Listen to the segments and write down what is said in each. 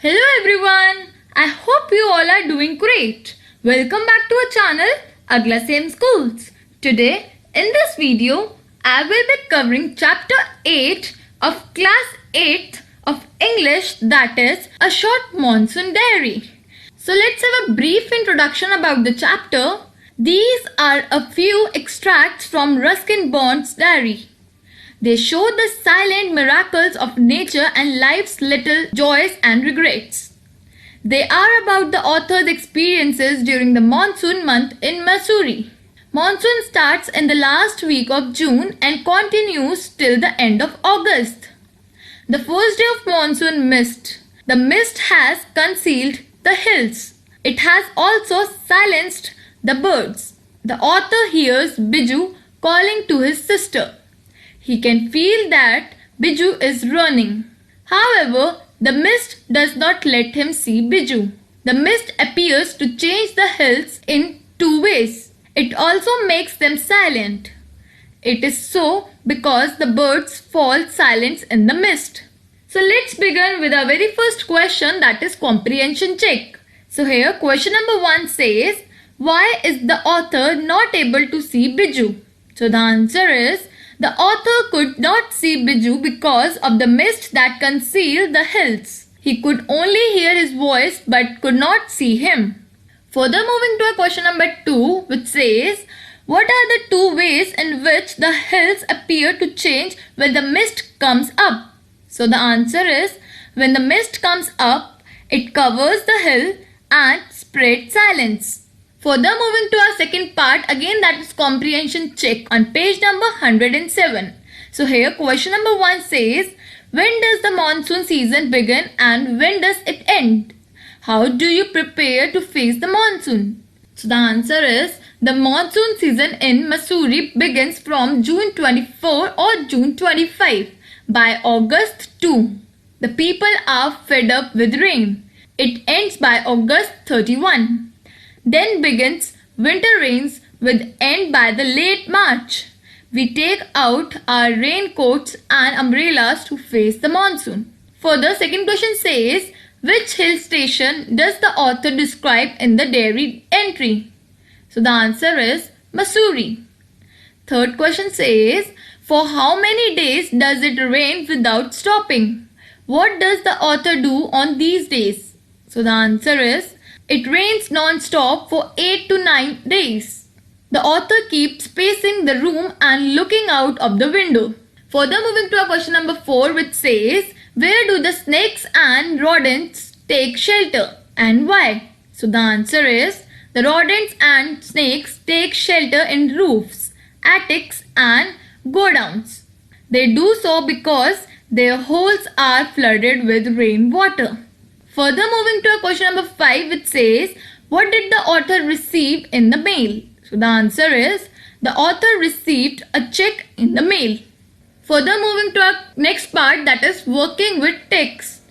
Hello everyone, I hope you all are doing great. Welcome back to our channel AglaSem Schools. Today in this video, I will be covering chapter 8 of class 8th of English, that is A Short Monsoon Diary. So let's have a brief introduction about the chapter. These are a few extracts from Ruskin Bond's diary. They show the silent miracles of nature and life's little joys and regrets. They are about the author's experiences during the monsoon month in Missouri. Monsoon starts in the last week of June and continues till the end of August. The first day of monsoon mist. The mist has concealed the hills. It has also silenced the birds. The author hears Bijju calling to his sister. He can feel that Bijju is running. However, the mist does not let him see Bijju. The mist appears to change the hills in two ways. It also makes them silent. It is so because the birds fall silent in the mist. So let's begin with our very first question, that is comprehension check. So here question number 1 says, why is the author not able to see Bijju? So the answer is, the author could not see Bijju because of the mist that concealed the hills. He could only hear his voice but could not see him. Further, moving to question number 2, which says, what are the two ways in which the hills appear to change when the mist comes up? So the answer is, when the mist comes up, it covers the hill and spreads silence. Further, moving to our second part, again that is comprehension check on page number 107. So here question number 1 says, when does the monsoon season begin and when does it end? How do you prepare to face the monsoon? So the answer is, the monsoon season in Missouri begins from June 24 or June 25 by August 2. The people are fed up with rain. It ends by August 31. Then begins winter rains with end by the late March. We take out our raincoats and umbrellas to face the monsoon. Further, second question says, which hill station does the author describe in the diary entry? So the answer is Missouri. Third question says, for how many days does it rain without stopping? What does the author do on these days? So the answer is, it rains non-stop for 8 to 9 days. The author keeps pacing the room and looking out of the window. Further, moving to our question number 4, which says, where do the snakes and rodents take shelter and why? So the answer is, the rodents and snakes take shelter in roofs, attics and godowns. They do so because their holes are flooded with rainwater. Further, moving to a question number 5, which says, what did the author receive in the mail? So the answer is, the author received a check in the mail. Further, moving to our next part, that is working with text.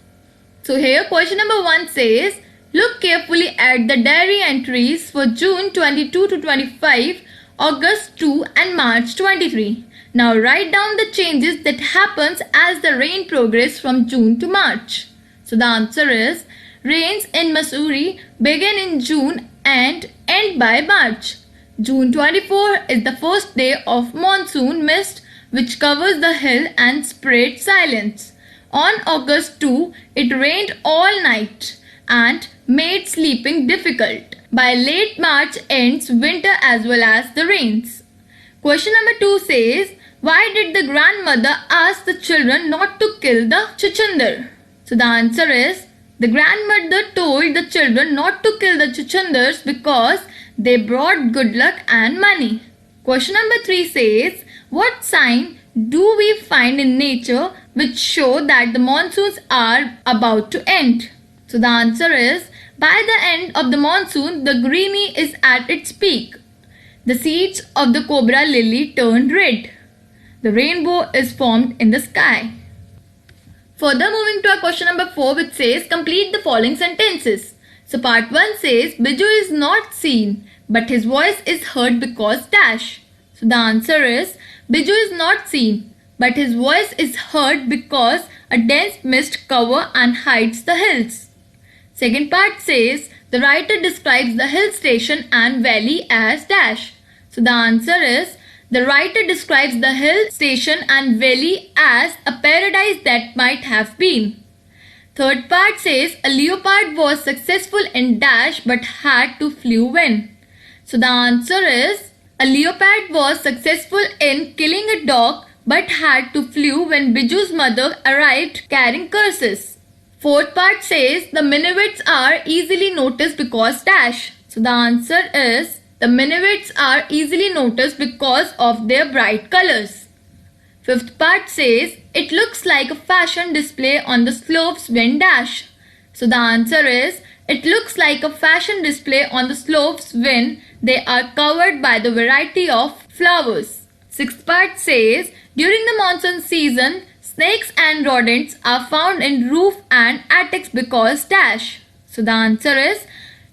So here question number 1 says, look carefully at the diary entries for June 22 to 25, August 2 and March 23. Now write down the changes that happens as the rain progresses from June to March. So the answer is, rains in Missouri begin in June and end by March. June 24 is the first day of monsoon mist which covers the hill and spreads silence. On August 2, it rained all night and made sleeping difficult. By late March ends winter as well as the rains. Question number 2 says, why did the grandmother ask the children not to kill the Chuchundar? So the answer is, the grandmother told the children not to kill the Chuchundars because they brought good luck and money. Question number 3 says, what sign do we find in nature which show that the monsoons are about to end? So the answer is, by the end of the monsoon, the greeny is at its peak. The seeds of the cobra lily turn red. The rainbow is formed in the sky. Further, moving to our question number 4, which says, complete the following sentences. So part 1 says, Bijju is not seen, but his voice is heard because dash. So the answer is, Bijju is not seen, but his voice is heard because a dense mist covers and hides the hills. Second part says the writer describes the hill station and valley as dash. So the answer is the writer describes the hill station and valley as a paradise that might have been. Third part says a leopard was successful in dash but had to flee when. So the answer is a leopard was successful in killing a dog but had to flee when Bijju's mother arrived carrying curses. Fourth part says the Minivids are easily noticed because dash. So the answer is the Minivids are easily noticed because of their bright colors. Fifth part says it looks like a fashion display on the slopes when dash. So the answer is it looks like a fashion display on the slopes when they are covered by the variety of flowers. Sixth part says during the monsoon season, snakes and rodents are found in roof and attics because dash. So the answer is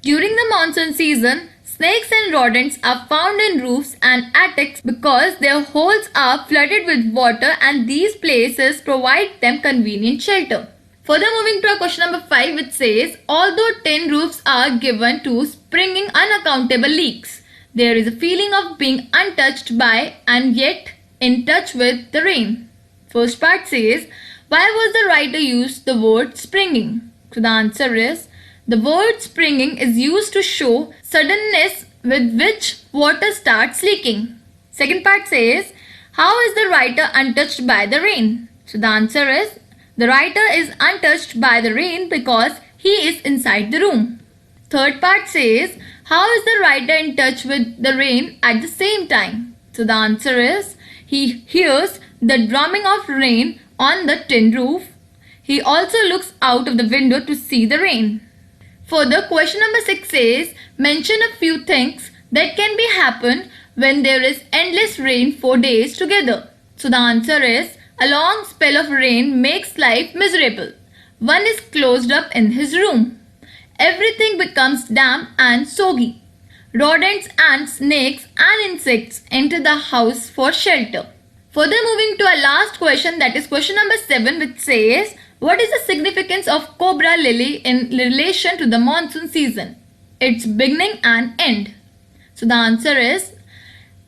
during the monsoon season, snakes and rodents are found in roofs and attics because their holes are flooded with water and these places provide them convenient shelter. Further moving to our question number 5, which says, although tin roofs are given to springing unaccountable leaks, there is a feeling of being untouched by and yet in touch with the rain. First part says, why was the writer used the word springing? So the answer is, the word springing is used to show suddenness with which water starts leaking. Second part says, how is the writer untouched by the rain? So the answer is, the writer is untouched by the rain because he is inside the room. Third part says, how is the writer in touch with the rain at the same time? So the answer is, he hears the drumming of rain on the tin roof. He also looks out of the window to see the rain. Further, question number 6 says, mention a few things that can be happen when there is endless rain for days together. So the answer is, a long spell of rain makes life miserable. One is closed up in his room. Everything becomes damp and soggy. Rodents and snakes and insects enter the house for shelter. Further moving to our last question, that is question number 7, which says, what is the significance of cobra lily in relation to the monsoon season? Its beginning and end. So the answer is,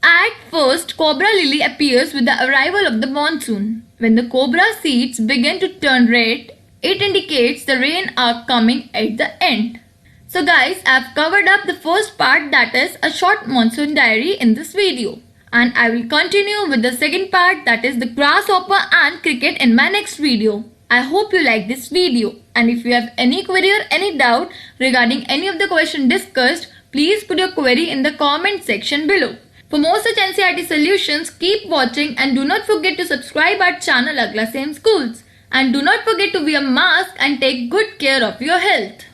at first cobra lily appears with the arrival of the monsoon. When the cobra seeds begin to turn red, it indicates the rain are coming at the end. So guys, I have covered up the first part, that is a short monsoon diary, in this video. And I will continue with the second part, that is the grasshopper and cricket, in my next video. I hope you like this video, and if you have any query or any doubt regarding any of the question discussed, please put your query in the comment section below. For more such NCERT solutions, keep watching and do not forget to subscribe our channel AglaSem Schools. And do not forget to wear a mask and take good care of your health.